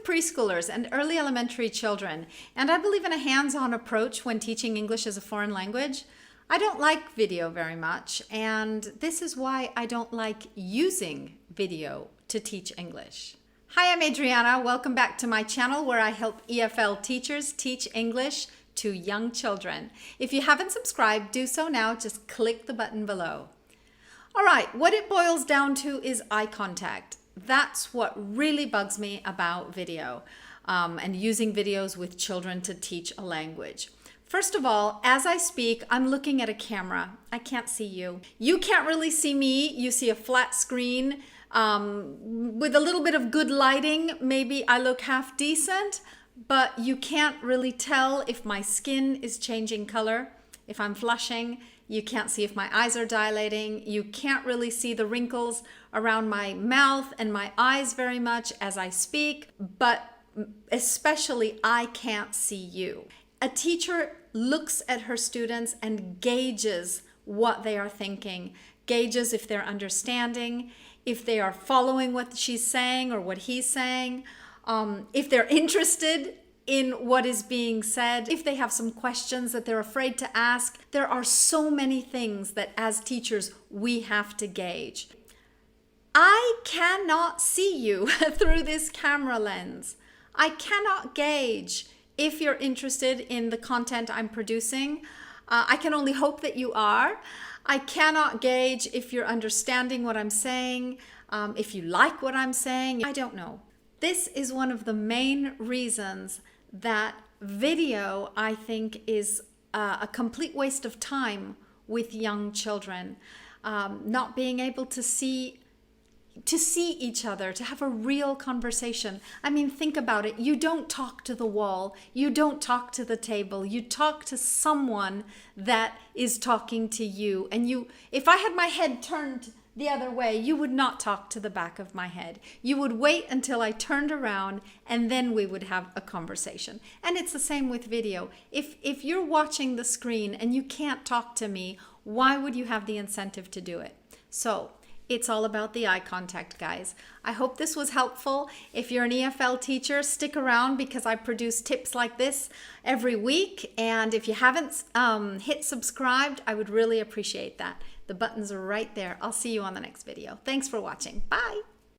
with preschoolers and early elementary children, and I believe in a hands-on approach when teaching English as a foreign language. I don't like video very much, and this is why I don't like using video to teach English. Hi, I'm Adriana. Welcome back to my channel where I help EFL teachers teach English to young children. If you haven't subscribed, do so now. Just click the button below. All right, what it boils down to is eye contact. That's what really bugs me about video and using videos with children to teach a language. First of all, as I speak, I'm looking at a camera. I can't see you. You can't really see me. You see a flat screen with a little bit of good lighting. Maybe I look half decent, but you can't really tell if my skin is changing color, if I'm flushing. You can't see if my eyes are dilating. You can't really see the wrinkles around my mouth and my eyes very much as I speak, but especially I can't see you. A teacher looks at her students and gauges what they are thinking, gauges if they're understanding, if they are following what she's saying or what he's saying, if they're interested in what is being said, if they have some questions that they're afraid to ask. There are so many things that as teachers we have to gauge. I cannot see you through this camera lens. I cannot gauge if you're interested in the content I'm producing. I can only hope that you are. I cannot gauge if you're understanding what I'm saying, if you like what I'm saying. I don't know. This is one of the main reasons that video, I think, is a complete waste of time with young children. Not being able to see each other, to have a real conversation. I mean, think about it. You don't talk to the wall. You don't talk to the table. You talk to someone that is talking to you. And if I had my head turned the other way, you would not talk to the back of my head. You would wait until I turned around and then we would have a conversation. And it's the same with video. If you're watching the screen and you can't talk to me, why would you have the incentive to do it? So it's all about the eye contact, guys. I hope this was helpful. If you're an EFL teacher, stick around because I produce tips like this every week. And if you haven't hit subscribed, I would really appreciate that. The buttons are right there. I'll see you on the next video. Thanks for watching. Bye.